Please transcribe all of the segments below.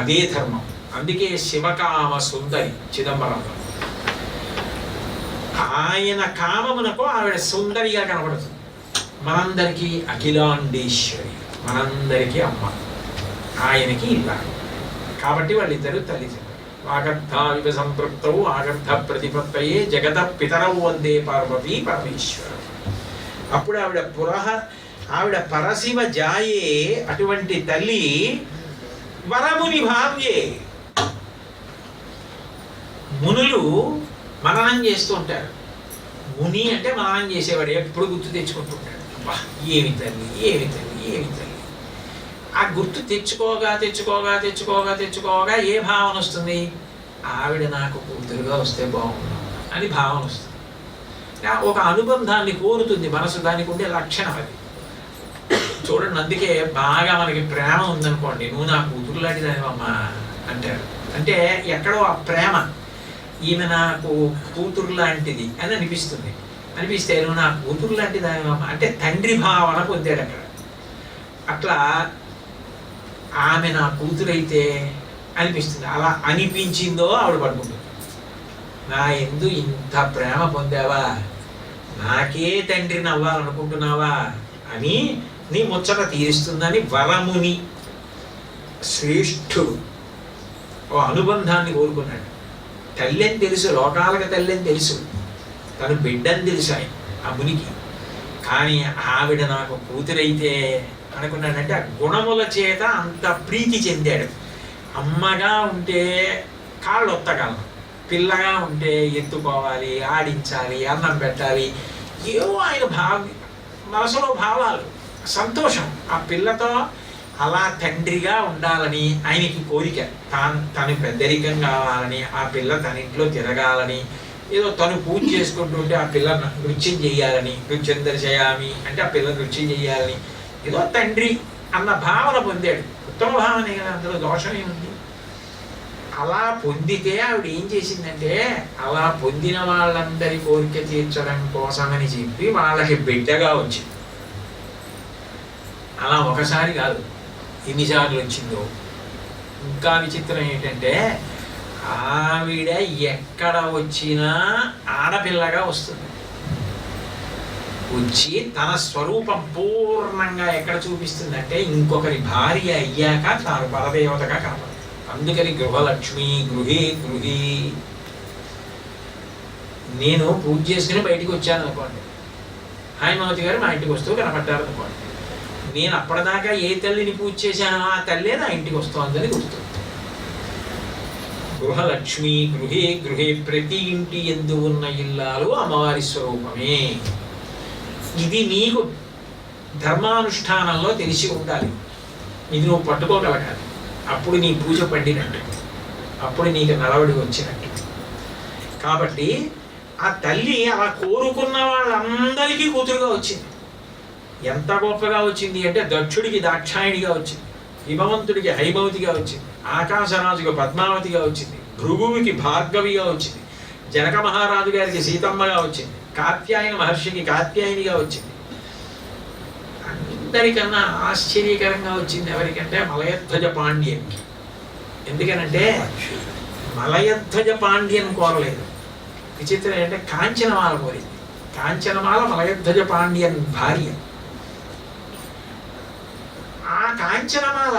అదే ధర్మం. అందుకే శివకామ సుందరి చిదంబరంలో. ఆయన కామమునకు ఆవిడ సుందరిగా కనబడుతుంది. మనందరికీ అఖిలాండేశ్వరి, మనందరికీ అమ్మ, ఆయనకి ఇలా. కాబట్టి వాళ్ళిద్దరూ తల్లిదండ్రులు. వాగర్థావివ సంపృక్తౌ ఆగర్థ ప్రతిపత్తయే జగత పితరౌ వందే పార్వతీ పరమేశ్వరం. అప్పుడు ఆవిడ పరశివ జాయే, అటువంటి తల్లి వరముని భావ్యే. మునులు మననం చేస్తూ ఉంటారు. ముని అంటే మననం చేసేవాడు, ఎప్పుడు గుర్తు తెచ్చుకుంటుంటాడు. అబ్బా ఏమి తల్లి, ఏమి తల్లి, ఏమి తల్లి. ఆ గుర్తు తెచ్చుకోగా తెచ్చుకోగా తెచ్చుకోగా తెచ్చుకోగా ఏ భావన వస్తుంది? ఆవిడ నాకు కూతురుగా వస్తే బాగుండు అని భావన వస్తుంది. ఒక అనుబంధాన్ని కోరుతుంది మనసు. దానికి ఉండే లక్షణం అది. చూడండి, అందుకే బాగా మనకి ప్రేమ ఉందనుకోండి, నువ్వు నా కూతురు లాంటిదానివమ్మా అంటారు. అంటే ఎక్కడో ఆ ప్రేమ, ఈమె నాకు కూతురు లాంటిది అని అనిపిస్తుంది. అనిపిస్తే నువ్వు నా కూతురు లాంటిదానివమ్మా అంటే తండ్రి భావన పొందాడు అక్కడ. అట్లా ఆమె నా కూతురైతే అనిపిస్తుంది. అలా అనిపించిందో ఆవిడ పడుకుంటుంది. నా ఎందు ఇంత ప్రేమ పొందావా, నాకే తండ్రిని అవ్వాలనుకుంటున్నావా అని నీ ముచ్చట తీరుస్తుందని వరముని శ్రేష్ఠుడు ఓ అనుబంధాన్ని కోరుకున్నాడు. తల్లి అని తెలుసు, లోకాలకు తల్లి అని తెలుసు, తను బిడ్డని తెలుసు ఆయన ఆ మునికి. కానీ ఆవిడ నాకు కూతురైతే అనుకున్నాడంటే ఆ గుణముల చేత అంత ప్రీతి చెందాడు. అమ్మగా ఉంటే కాళ్ళు ఒత్తగలం, పిల్లగా ఉంటే ఎత్తుకోవాలి, ఆడించాలి, అన్నం పెట్టాలి, ఏవో ఆయన మనసులో భావాలు, సంతోషం. ఆ పిల్లతో అలా తండ్రిగా ఉండాలని ఆయనకి కోరిక. తను పెద్దరికం కావాలని, ఆ పిల్ల తన ఇంట్లో తిరగాలని, ఏదో తను పూజ చేసుకుంటుంటే ఆ పిల్ల నృత్యం చేయాలని, నృత్యం దర్శయామి అంటే ఆ పిల్ల నృత్యం చేయాలని, ఏదో తండ్రి అన్న భావన పొందాడు. ఉత్తమ భావనే కదా, అందులో దోషం ఏముంది? అలా పొందితే ఆవిడ ఏం చేసిందంటే, అలా పొందిన వాళ్ళందరి కోరిక తీర్చడం కోసమని చెప్పి వాళ్ళకి బిడ్డగా వచ్చింది. అలా ఒకసారి కాదు, ఎన్నిసార్లు వచ్చిందో. ఇంకా విచిత్రం ఏంటంటే, ఆవిడ ఎక్కడ వచ్చినా ఆడపిల్లగా వస్తుంది. వచ్చి తన స్వరూపం పూర్ణంగా ఎక్కడ చూపిస్తుందంటే, ఇంకొకరి భార్య అయ్యాక తాను పరదేవతగా కనపడుతుంది. అందుకని గృహలక్ష్మి, గృహే గృహి. నేను పూజ చేసుకుని బయటికి వచ్చాను అనుకోండి, హైమావతి గారు మా ఇంటికి వస్తూ కనపడ్డారు అనుకోండి, నేను అప్పటిదాకా ఏ తల్లిని పూజ చేశానో ఆ తల్లే నా ఇంటికి వస్తోందని గుర్తు. గృహలక్ష్మి, గృహే గృహే, ప్రతి ఇంటి యందు ఉన్న ఇల్లాలు అమ్మవారి స్వరూపమే. ఇది నీకు ధర్మానుష్ఠానంలో తెలిసి ఉండాలి. ఇది నువ్వు పట్టుకోగలగాలి. అప్పుడు నీ పూజ పండినట్టు, అప్పుడు నీకు నడవడి వచ్చినట్టు. కాబట్టి ఆ తల్లి అలా కోరుకున్న వాళ్ళందరికీ కూతురుగా వచ్చింది. ఎంత గొప్పగా వచ్చింది అంటే, దక్షుడికి దాక్షాయణిగా వచ్చింది, హిమవంతుడికి హైమవతిగా వచ్చింది, ఆకాశరాజుకి పద్మావతిగా వచ్చింది, భృగువుకి భార్గవిగా వచ్చింది, జనక మహారాజు గారికి సీతమ్మగా వచ్చింది, కాత్యాయన మహర్షికి కాత్యాయనిగా వచ్చింది. అందరికన్నా ఆశ్చర్యకరంగా వచ్చింది ఎవరికంటే మలయధ్వజ పాండ్యన్కి. ఎందుకనంటే మలయధ్వజ పాండ్యన్ కోరలేదు. విచిత్రం ఏంటంటే కాంచనమాల కోరింది. కాంచనమాల మలయధ్వజ పాండ్యన్ భార్య. ఆ కాంచనమాల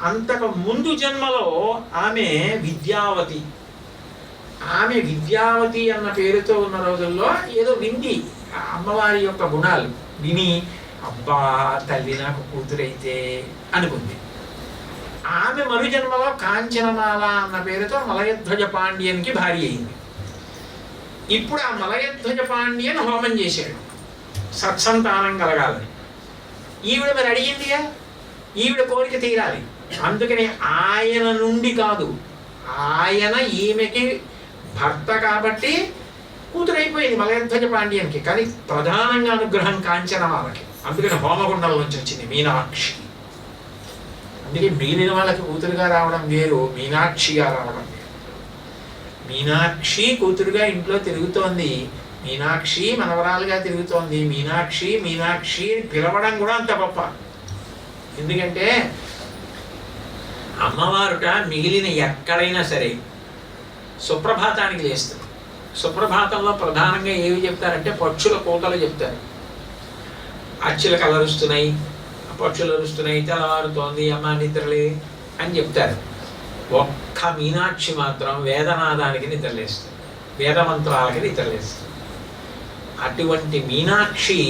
అంతకు ముందు జన్మలో ఆమె విద్యావతి. ఆమె విద్యావతి అన్న పేరుతో ఉన్న రోజుల్లో ఏదో వింది అమ్మవారి యొక్క గుణాలు విని, అబ్బా తల్లి నాకు కూతురైతే అనుకుంది. ఆమె మరు జన్మలో కాంచనమాల అన్న పేరుతో మలయధ్వజ పాండ్యన్కి భార్య అయింది. ఇప్పుడు ఆ మలయధ్వజ పాండ్యన్ హోమం చేశాడు సత్సంతానం కలగాలని. ఈవిడ మరి అడిగిందిగా, ఈవిడ కోరిక తీరాలి. అందుకని ఆయన నుండి కాదు, ఆయన ఈమెకి భర్త కాబట్టి కూతురైపోయింది మలయధ్వజ పాండ్యన్కి. కానీ ప్రధానంగా అనుగ్రహం కాంచనమాలకి. అందుకని హోమగుండం నుంచి వచ్చింది మీనాక్షి. అందుకే మిగిలిన వాళ్ళకి కూతురుగా రావడం వేరు, మీనాక్షిగా రావడం వేరు. మీనాక్షి కూతురుగా ఇంట్లో తిరుగుతోంది, మీనాక్షి మనవరాలుగా తిరుగుతోంది. మీనాక్షి మీనాక్షి పిలవడం కూడా అంత గొప్ప. ఎందుకంటే అమ్మవారుట మిగిలిన ఎక్కడైనా సరే సుప్రభాతానికి లేస్తుంది. సుప్రభాతంలో ప్రధానంగా ఏవి చెప్తారంటే పక్షుల కోతలు చెప్తారు. అచ్చులకు అలరుస్తున్నాయి, పక్షులు అరుస్తున్నాయి, తెల్లవారుతోంది, అమ్మ నిద్రలే అని చెప్తారు. ఒక్క మీనాక్షి మాత్రం వేదనాదానికి నిద్రలేస్తుంది, వేదమంత్రాలకి నిద్రలేస్తుంది. అటువంటి మీనాక్షి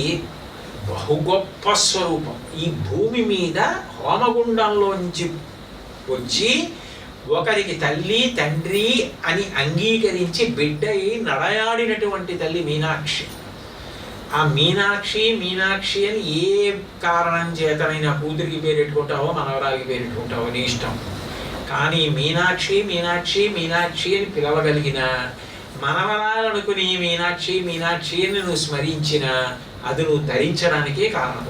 బహు గొప్ప స్వరూపం. ఈ భూమి మీద హోమగుండంలోంచి వచ్చి ఒకరికి తల్లి తండ్రి అని అంగీకరించి బిడ్డై నడయాడినటువంటి తల్లి మీనాక్షి. ఆ మీనాక్షి మీనాక్షి అని ఏ కారణం చేతనైనా కూతురికి పేరెట్టుకుంటావో మనవరాలికి పేరెట్టుకుంటావో నీ ఇష్టం. కానీ మీనాక్షి మీనాక్షి మీనాక్షి అని పిలవగలిగిన మనవరాలనుకుని మీనాక్షి మీనాక్షి అని నువ్వు స్మరించిన అది నువ్వు ధరించడానికే కారణం.